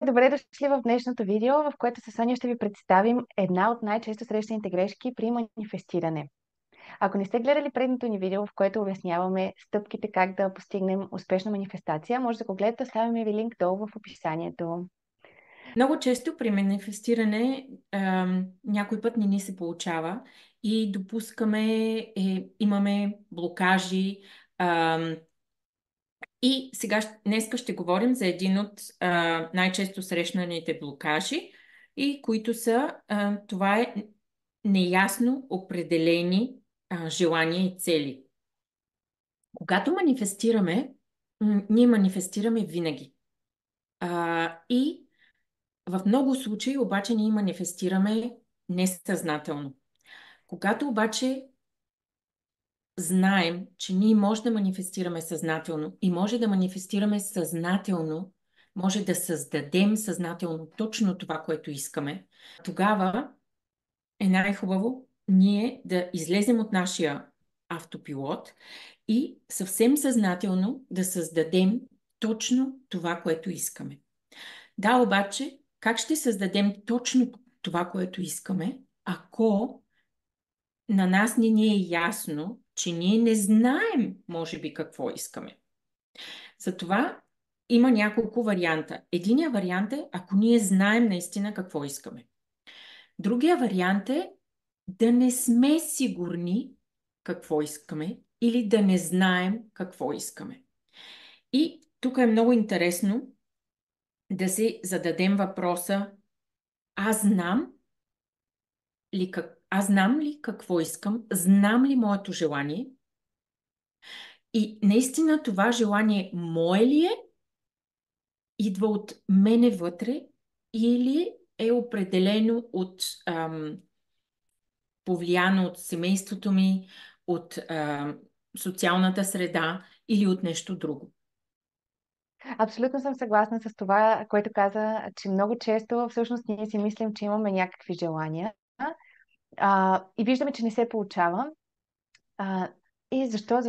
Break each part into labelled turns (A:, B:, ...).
A: добре дошли в днешното видео, в което със Соня ще ви представим една от най-често срещаните грешки при манифестиране. Ако не сте гледали предното ни видео, в което обясняваме стъпките как да постигнем успешна манифестация, може да го гледате, оставяме ви линк долу в описанието.
B: Много често при манифестиране някой път не ни се получава и имаме блокажи. И сега, днеска ще говорим за един от най-често срещаните блокажи, и които са, това е неясно определени желания и цели. Когато манифестираме, ние манифестираме винаги. И в много случаи обаче ние манифестираме несъзнателно. Когато обаче знаем, че ние може да манифестираме съзнателно и може да манифестираме съзнателно, може да създадем съзнателно точно това, което искаме, тогава е най-хубаво ние да излезем от нашия автопилот и съвсем съзнателно да създадем точно това, което искаме. Да, обаче, как ще създадем точно това, което искаме, ако на нас не ни е ясно, че ние не знаем, може би, какво искаме? Затова има няколко варианта. Единият вариант е, ако ние знаем наистина какво искаме. Другия вариант е да не сме сигурни какво искаме или да не знаем какво искаме. И тук е много интересно да си зададем въпроса: аз знам ли какво искам? Знам ли моето желание? И наистина това желание мое ли е? Идва от мене вътре или е определено повлияно от семейството ми, от социалната среда или от нещо друго?
A: Абсолютно съм съгласна с това, което каза, че много често всъщност ние си мислим, че имаме някакви желания и виждаме, че не се получава. И защо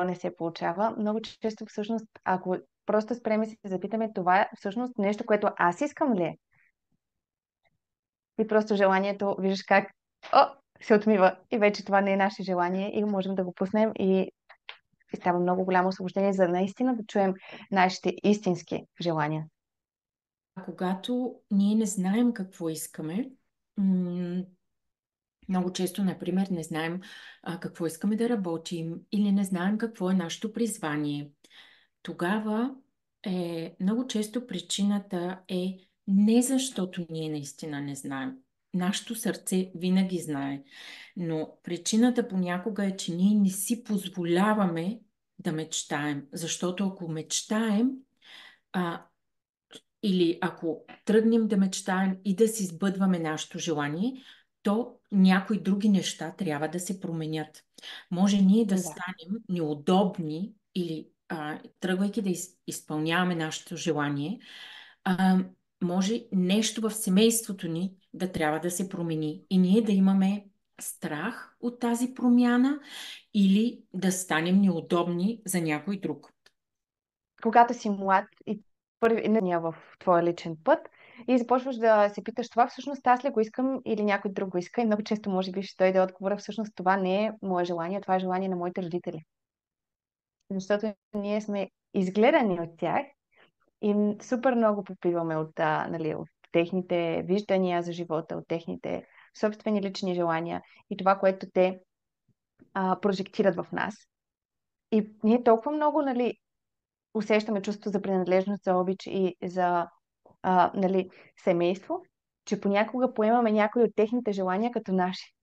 A: не се получава? Много често всъщност, ако просто спреме и се запитаме, това е всъщност нещо, което аз искам ли е? И просто желанието, виждаш как се отмива и вече това не е наше желание и можем да го пуснем и става много голямо освобождение за наистина да чуем нашите истински желания.
B: А когато ние не знаем какво искаме, много често, например, не знаем какво искаме да работим или не знаем какво е нашето призвание, тогава много често причината е не защото ние наистина не знаем. Нашето сърце винаги знае, но причината понякога е, че ние не си позволяваме да мечтаем, защото ако мечтаем, или ако тръгнем да мечтаем и да си сбъдваме нашето желание, то някои други неща трябва да се променят. Може ние да
A: Да.
B: станем неудобни или тръгвайки да изпълняваме нашето желание, може нещо в семейството ни да трябва да се промени и ние да имаме страх от тази промяна или да станем неудобни за някой друг.
A: Когато си млад и първи не в твоя личен път и започваш да се питаш това всъщност аз ли го искам или някой друг го иска и много често може би ще дойде отговора всъщност това не е мое желание, това е желание на моите родители. Защото ние сме изгледани от тях и супер много попиваме от техните виждания за живота, от техните собствени лични желания и това, което те прожектират в нас. И ние толкова много, усещаме чувство за принадлежност, за обич и за семейство, че понякога поемаме някои от техните желания като наши.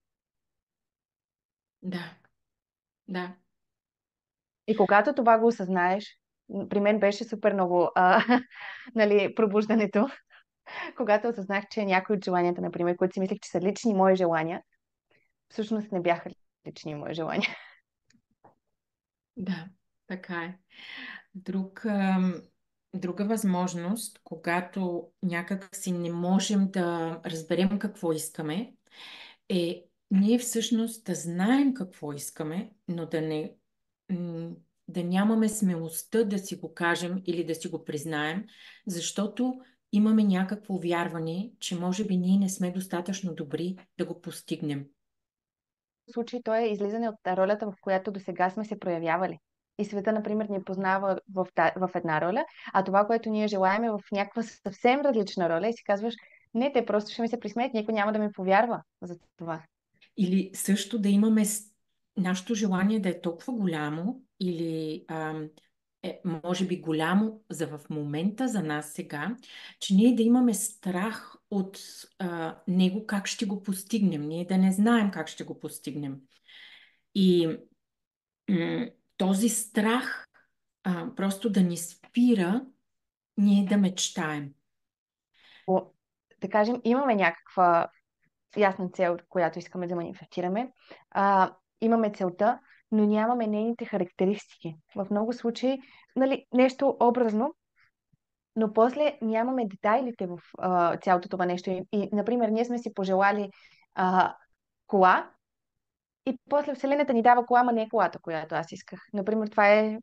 B: Да, да.
A: И когато това го осъзнаеш, при мен беше супер много пробуждането, когато осъзнах, че някои от желанията, например, които си мислех, че са лични мои желания, всъщност не бяха лични мои желания.
B: Да, така е. Друга възможност, когато някак си не можем да разберем какво искаме, е ние всъщност да знаем какво искаме, но да нямаме смелостта да си го кажем или да си го признаем, защото имаме някакво вярване, че може би ние не сме достатъчно добри да го постигнем.
A: Случай то е излизане от ролята, в която до сега сме се проявявали. И света, например, ни познава в една роля, а това, което ние желаем е в някаква съвсем различна роля и си казваш, не, те просто ще ми се присмеят, никой няма да ми повярва за това.
B: Или също да имаме нашето желание да е толкова голямо или може би голямо в момента за нас сега, че ние да имаме страх от него как ще го постигнем. Ние да не знаем как ще го постигнем. И този страх просто да ни спира ние да мечтаем.
A: Да кажем, имаме някаква ясна цел, която искаме да манифестираме. Имаме целта, но нямаме нейните характеристики. В много случаи, нали, нещо образно, но после нямаме детайлите в цялото това нещо. Например, ние сме си пожелали кола и после Вселената ни дава кола, ама не е колата, която аз исках. Например, това е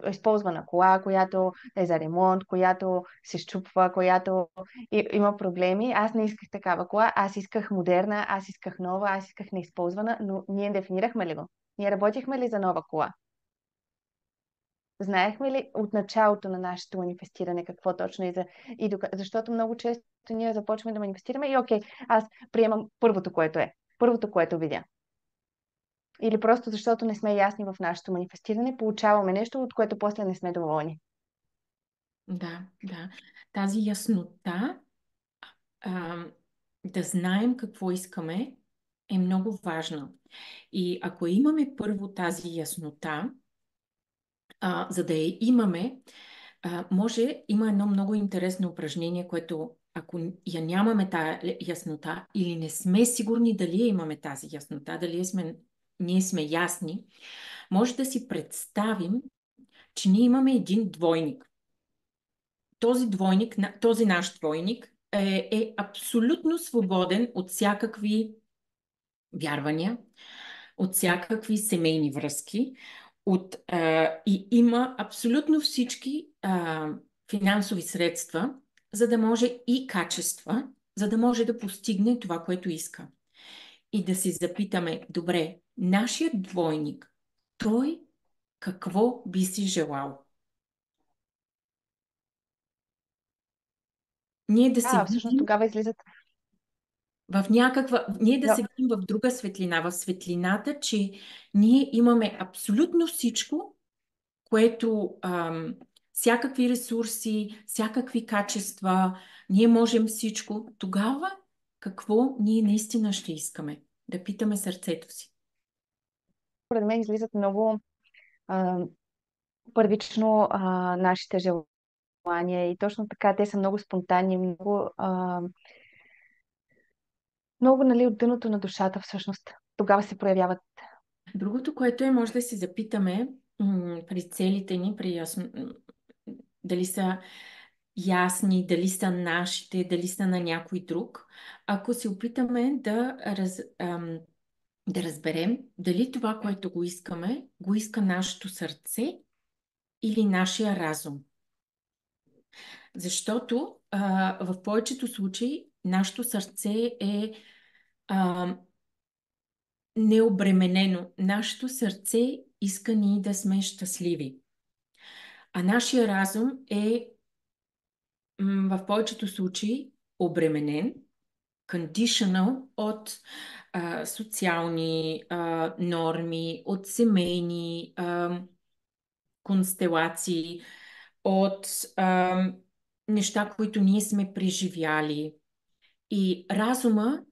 A: използвана кола, която е за ремонт, която се щупва, която има проблеми. Аз не исках такава кола, аз исках модерна, аз исках нова, аз исках неизползвана, но ние дефинирахме ли го? Ние работихме ли за нова кола? Знаехме ли от началото на нашето манифестиране какво точно е защото много често ние започваме да манифестираме и окей, аз приемам първото, което е. Първото, което видя. Или просто защото не сме ясни в нашето манифестиране, получаваме нещо, от което после не сме доволни.
B: Да, да. Тази яснота, да знаем какво искаме, е много важна. И ако имаме първо тази яснота, за да я имаме, има едно много интересно упражнение, което ако я нямаме тази яснота или не сме сигурни дали имаме тази яснота, ние сме ясни, може да си представим, че ние имаме един двойник. Този наш двойник е абсолютно свободен от всякакви вярвания, от всякакви семейни връзки, и има абсолютно всички финансови средства, за да може и качества, за да може да постигне това, което иска. И да си запитаме, добре, нашият двойник, той какво би си желал? Ние да се
A: Всъщност
B: видим
A: тогава излизат.
B: ние да
A: Но,
B: се видим в друга светлина, в светлината, че ние имаме абсолютно всичко, което всякакви ресурси, всякакви качества, ние можем всичко. Тогава какво ние наистина ще искаме? Да питаме сърцето си.
A: според мен излизат много а, първично нашите желания и точно така те са много спонтанни, много нали, от дъното на душата всъщност. Тогава се проявяват.
B: Другото, което може да си запитаме при целите ни, дали са ясни, дали са нашите, дали са на някой друг, ако се опитаме да разберем дали това, което го иска нашето сърце или нашия разум. Защото в повечето случаи нашето сърце е необременено. Нашето сърце иска ние да сме щастливи. А нашия разум е в повечето случаи обременен, conditional от социални норми, от семейни констелации, от неща, които ние сме преживяли. И разума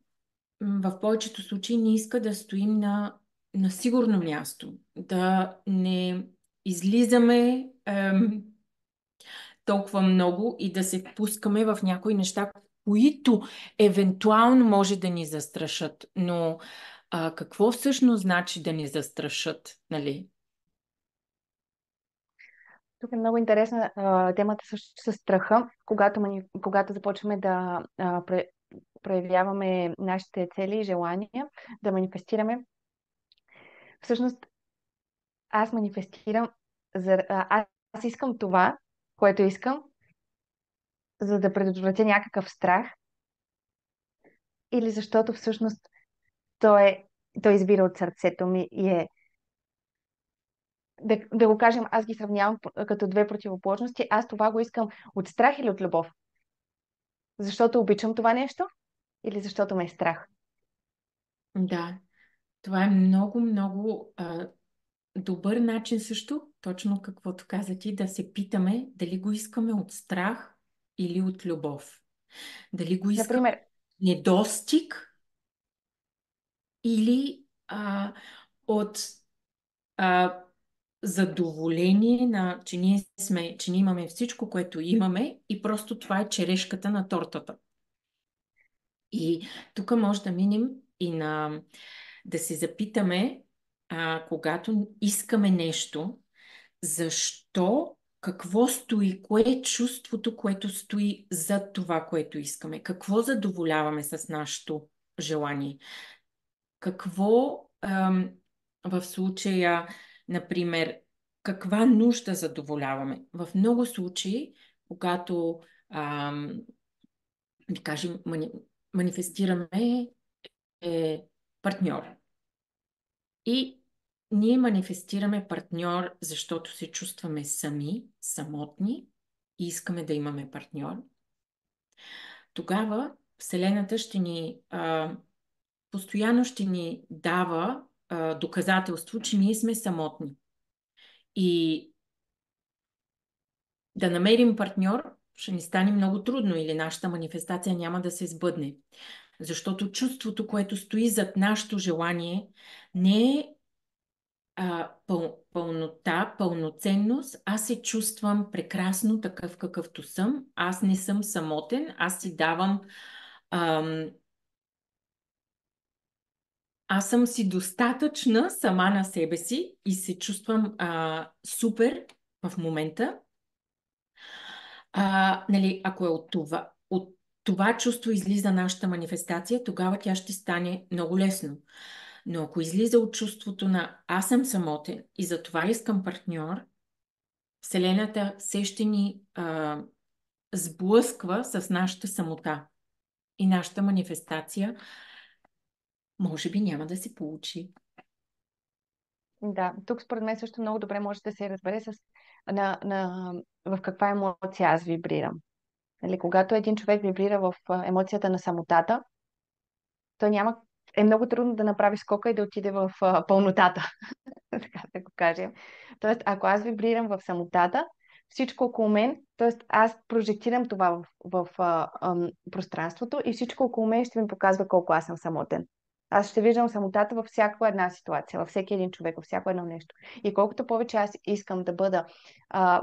B: в повечето случаи не иска да стоим на сигурно място, да не излизаме толкова много и да се впускаме в някои неща, които евентуално може да ни застрашат. Но какво всъщност значи да ни застрашат, нали?
A: Тук е много интересна темата също с страха, когато започваме да проявяваме нашите цели и желания, да манифестираме. Всъщност, аз манифестирам, аз искам това, което искам, за да предотвратя някакъв страх, или защото всъщност той, той избира от сърцето ми и е, да го кажем, аз ги сравнявам като две противоположности. Аз това го искам от страх или от любов? Защото обичам това нещо или защото ме е страх?
B: Да, това е много, много добър начин също, точно каквото каза ти, да се питаме дали го искаме от страх или от любов. Дали го искаме
A: Например,
B: недостиг или от а, задоволение на, че ние имаме всичко, което имаме и просто това е черешката на тортата. И тук може да минем и да се запитаме, когато искаме нещо, защо, какво стои, кое е чувството, което стои зад това, което искаме, какво задоволяваме с нашето желание, какво в случая, например, каква нужда задоволяваме. В много случаи, когато да кажем, манифестираме партньор. И ние манифестираме партньор, защото се чувстваме сами, самотни и искаме да имаме партньор. Тогава Вселената постоянно ще ни дава доказателство, че ние сме самотни. И да намерим партньор ще ни стане много трудно или нашата манифестация няма да се сбъдне. Защото чувството, което стои зад нашето желание, не е пълнота, пълноценност. Аз се чувствам прекрасно такъв какъвто съм. Аз не съм самотен. Аз си давам... аз съм си достатъчна сама на себе си и се чувствам супер в момента. Нали, ако е от това чувство излиза нашата манифестация, тогава тя ще стане много лесно. Но ако излиза от чувството на аз съм самотен и затова искам партньор, Вселената все ще ни сблъсква с нашата самота. И нашата манифестация може би няма да се получи.
A: да, тук според мен също много добре може да се разбере в каква емоция аз вибрирам. Нали, когато един човек вибрира в емоцията на самотата, то е много трудно да направи скока и да отиде в пълнотата, така да го кажем. Тоест, ако аз вибрирам в самотата, всичко около мен, т.е. аз прожектирам това в пространството и всичко около мен ще ми показва колко аз съм самотен. Аз ще виждам самотата във всяка една ситуация, във всеки един човек, във всяко едно нещо. И колкото повече аз искам да бъда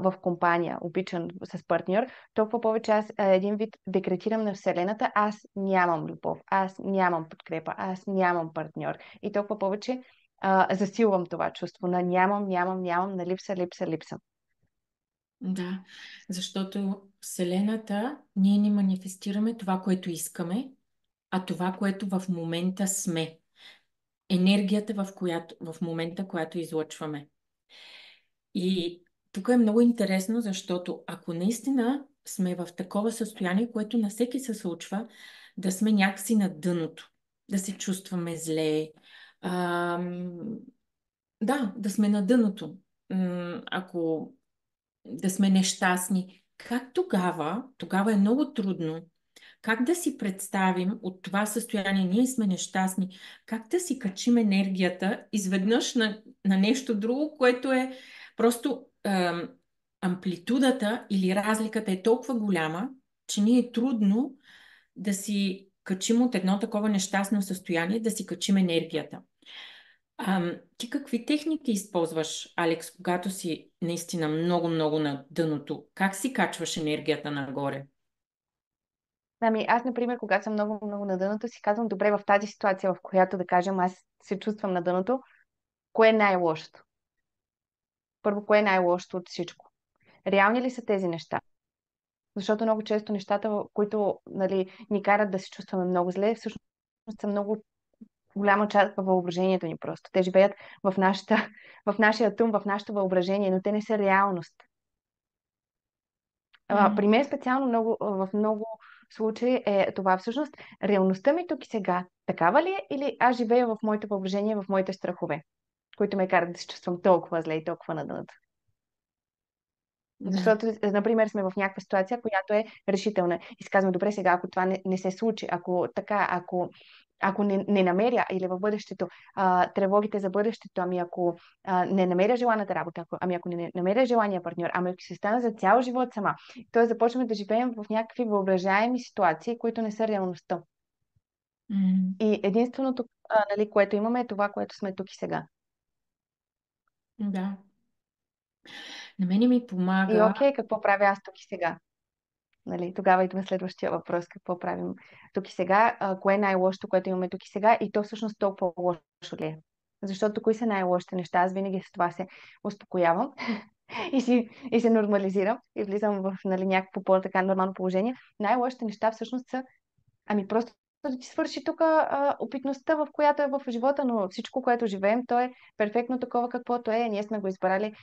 A: в компания, обичан с партньор, толкова повече аз един вид декретирам на Вселената, аз нямам любов, аз нямам подкрепа, аз нямам партньор. И толкова повече засилвам това чувство на нямам, на липса.
B: Да, защото Вселената ние не манифестираме това, което искаме, а това, което в момента сме. Енергията, в момента, която излъчваме. И тук е много интересно, защото ако наистина сме в такова състояние, което на всеки се случва, да сме някакси на дъното, да се чувстваме зле, да сме на дъното, ако да сме нещастни, как тогава е много трудно, как да си представим от това състояние, ние сме нещастни, как да си качим енергията изведнъж на нещо друго, което е просто амплитудата или разликата е толкова голяма, че ни е трудно да си качим от едно такова нещастно състояние, да си качим енергията. Ти какви техники използваш, Алекс, когато си наистина много на дъното? Как си качваш енергията нагоре?
A: Ами аз, например, когато съм много на дъното, си казвам, добре, в тази ситуация, в която, да кажем, аз се чувствам на дъното, кое е най-лошото? Първо, кое е най-лошото от всичко? Реални ли са тези неща? Защото много често нещата, които, нали, ни карат да се чувстваме много зле, всъщност са много голяма част във въображението ни просто. Те живеят в нашия ум, в нашето въображение, но те не са реалност. При мен специално в много случаи е това всъщност реалността ми тук и сега. Такава ли е или аз живея в моето въображение, в моите страхове, които ме карат да се чувствам толкова зле и толкова на дъното?
B: Да.
A: Защото, например, сме в някаква ситуация, която е решителна. И си казваме, добре, сега, ако това не се случи, ако не намеря или в бъдещето тревогите за бъдещето, ами ако не намеря желаната работа, ако не намеря желания партньор, ами ако се стана за цял живот сама. Тоест започваме да живеем в някакви въображаеми ситуации, които не са реалността.
B: М,
A: И единственото, нали, което имаме е това, което сме тук и сега.
B: да. На мене ми
A: И
B: помага.
A: окей, какво правя аз тук и сега? Нали, тогава идва следващия въпрос. Какво правим тук и сега? Кое е най-лошото, което имаме тук и сега? И то всъщност толкова лошо ли е? Защото кои са най-лошите неща? Аз винаги с това се успокоявам и се нормализирам и влизам в, нали, някакво по-така нормално положение. Най-лошите неща всъщност са, ами просто да ти свърши тук опитността, в която е в живота, но всичко, което живеем, то е перфектно такова, каквото е. Ние сме го избрали.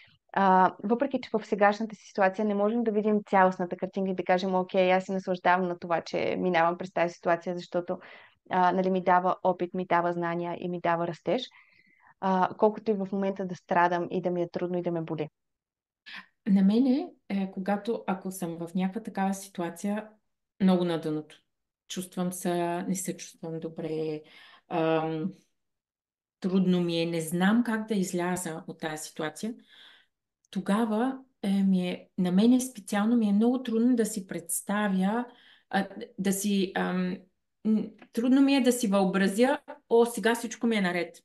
A: Въпреки че в сегашната си ситуация не можем да видим цялостната картинка и да кажем, окей, аз се наслаждавам на това, че минавам през тази ситуация, защото нали, ми дава опит, ми дава знания и ми дава растеж, колкото и в момента да страдам и да ми е трудно и да ме боли.
B: На мене, когато ако съм в някаква такава ситуация, много на дъното. Чувствам се, не се чувствам добре, ам, трудно ми е, не знам как да изляза от тази ситуация. Тогава на мене специално ми е много трудно да си представя, да си, трудно ми е да си въобразя, сега всичко ми е наред.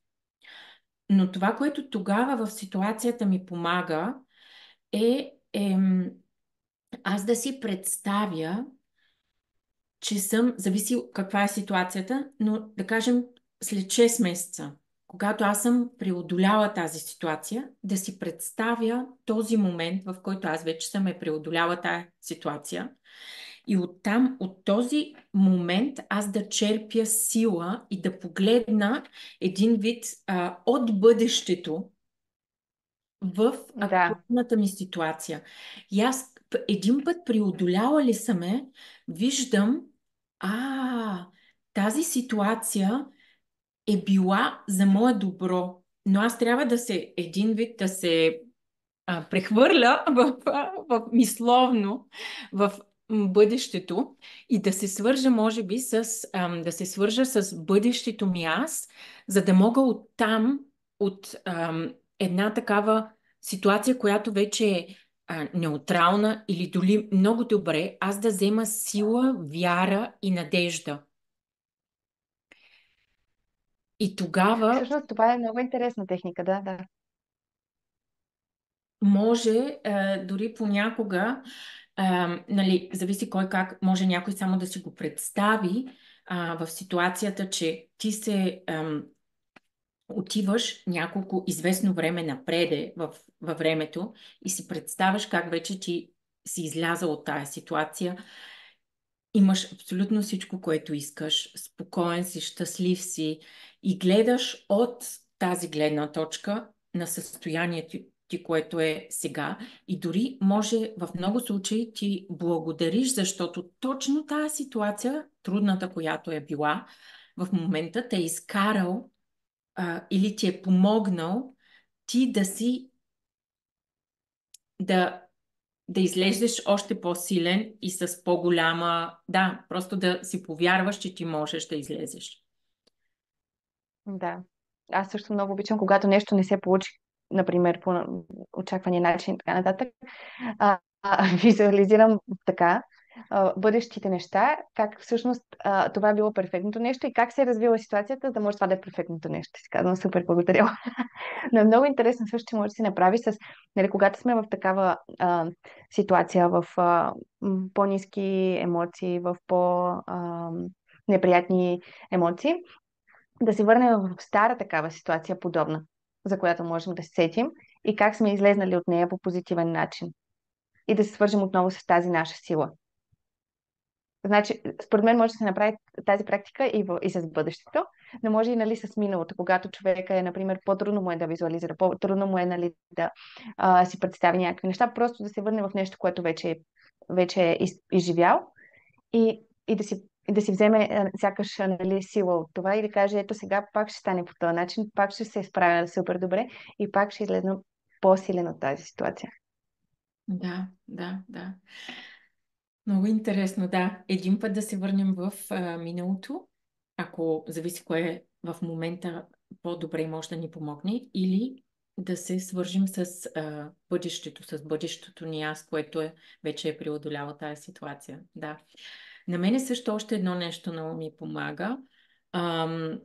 B: Но това, което тогава в ситуацията ми помага, аз да си представя, че зависи каква е ситуацията, но да кажем след 6 месеца, когато аз съм преодоляла тази ситуация, да си представя този момент, в който аз вече съм преодоляла тази ситуация и оттам, от този момент, аз да черпя сила и да погледна един вид от бъдещето в
A: Да,
B: актуалната ми ситуация. И аз един път преодоляла ли съм виждам, а, тази ситуация е била за мое добро, но аз трябва един вид да се прехвърля в мисловно, в бъдещето и да се свържа, може би, да се свържа с бъдещето ми аз, за да мога оттам, от една такава ситуация, която вече е неутрална или дори много добре, аз да взема сила, вяра и надежда. И тогава
A: всъщност това е много интересна техника, да, да.
B: може дори понякога, нали, зависи кой как, може някой само да си го представи в ситуацията, че ти отиваш няколко известно време напреде във времето и си представяш как вече ти си излязал от тази ситуация. Имаш абсолютно всичко, което искаш, спокоен си, щастлив си и гледаш от тази гледна точка на състоянието ти, което е сега. И дори може в много случаи ти благодариш, защото точно тази ситуация, трудната, която е била, в момента те е изкарал или ти е помогнал ти да да излезеш още по-силен и с по-голяма... Да, просто да си повярваш, че ти можеш да излезеш.
A: Да. Аз също много обичам, когато нещо не се получи, например, по очаквания начин и така нататък. Визуализирам така бъдещите неща, как всъщност това е било перфектното нещо и как се е развила ситуацията, за да може това да е перфектното нещо. Си казвам, супер, благодаря. Но е много интересно също, че може да се направи нали, когато сме в такава ситуация, в по-низки емоции, в неприятни емоции, да се върнем в стара такава ситуация, подобна, за която можем да се сетим и как сме излезнали от нея по позитивен начин. И да се свържем отново с тази наша сила. Значи, според мен може да се направи тази практика и с бъдещето, но може и нали, с миналото, когато човека е, например, по-трудно му е да визуализира, по-трудно му е нали, да си представи някакви неща, просто да се върне в нещо, което вече е изживял и да си вземе сякаш нали, сила от това и да каже, ето сега пак ще стане по този начин, пак ще се справя супер добре и пак ще излезна по-силен от тази ситуация.
B: Да, да, да. Много интересно, да. Един път да се върнем в миналото, ако зависи кое е в момента по-добре може да ни помогне, или да се свържим с бъдещето ни аз, което вече е преодоляло тази ситуация. Да. На мен също още едно нещо много ми помага, ам,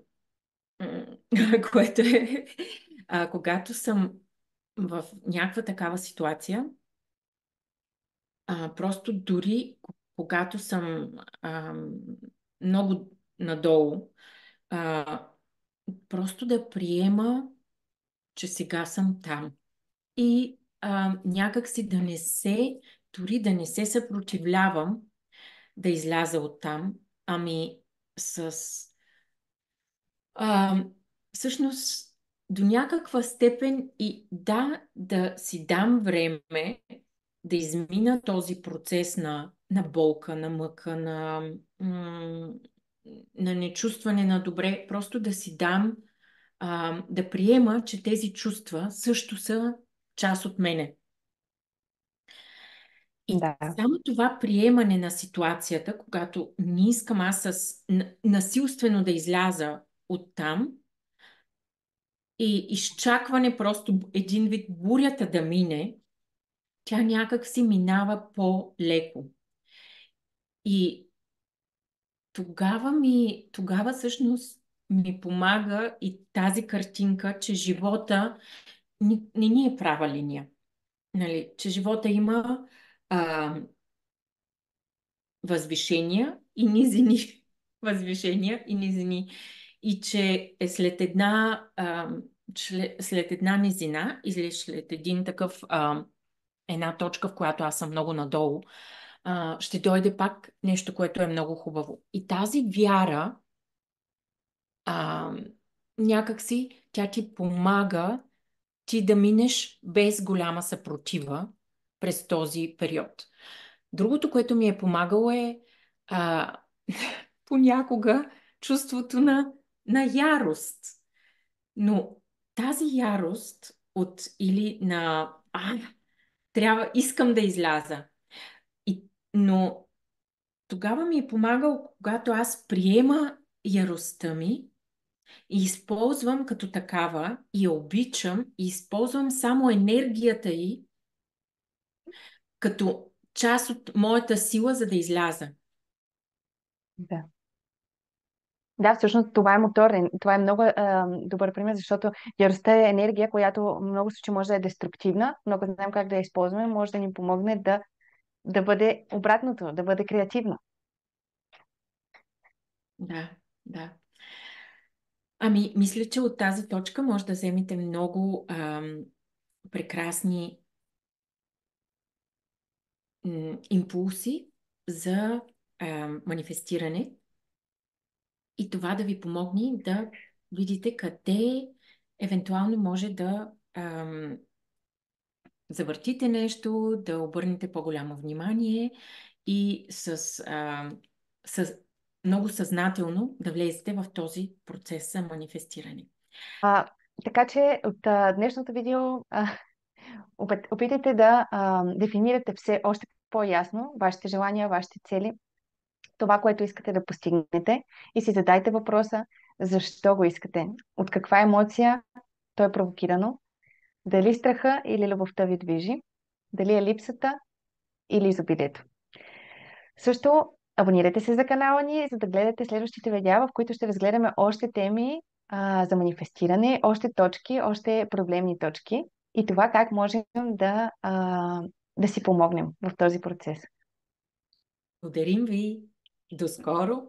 B: което е когато съм в някаква такава ситуация, просто дори когато съм много надолу, а, просто да приема, че сега съм там. И някак си дори да не се съпротивлявам да изляза от там, ами с... А, всъщност, до някаква степен и да си дам време да измина този процес на болка, на мъка, на нечувстване на добре, просто да си дам, да приема, че тези чувства също са част от мене. И
A: Да,
B: само това приемане на ситуацията, когато не искам аз насилствено да изляза от там и изчакване просто един вид бурята да мине, тя някак си минава по-леко. И тогава всъщност ми помага и тази картинка, че живота не ни е права линия. Нали? Че живота има а, възвишения и низини. Възвишения и низини. И че е след една низина или след един такъв една точка, в която аз съм много надолу, ще дойде пак нещо, което е много хубаво. И тази вяра, а, някакси, тя ти помага ти да минеш без голяма съпротива през този период. Другото, което ми е помагало а, понякога чувството на ярост. Но тази ярост или искам да изляза. Но тогава ми е помагал, когато аз приема яростта ми и използвам като такава и я обичам и използвам само енергията й като част от моята сила, за да изляза.
A: да. Да, всъщност това е мотор. Това е много добър пример, защото яростта е енергия, която в много случаи може да е деструктивна, но ако знаем как да я използваме, може да ни помогне да бъде обратното, да бъде креативна.
B: Да, да. Ами, мисля, че от тази точка може да вземете много прекрасни импулси за манифестиране и това да ви помогне да видите къде евентуално може да завъртите нещо, да обърнете по-голямо внимание и с много съзнателно да влезете в този процес за манифестиране.
A: А, така че от днешното видео опитайте да дефинирате все още по-ясно вашите желания, вашите цели, това, което искате да постигнете и си задайте въпроса защо го искате, от каква емоция то е провокирано, дали страха или любовта ви движи, дали е липсата или изобилието. Също абонирайте се за канала ни, за да гледате следващите видеа, в които ще разгледаме още теми за манифестиране, още точки, още проблемни точки и това как можем да си помогнем в този процес.
B: Благодарим ви! До скоро!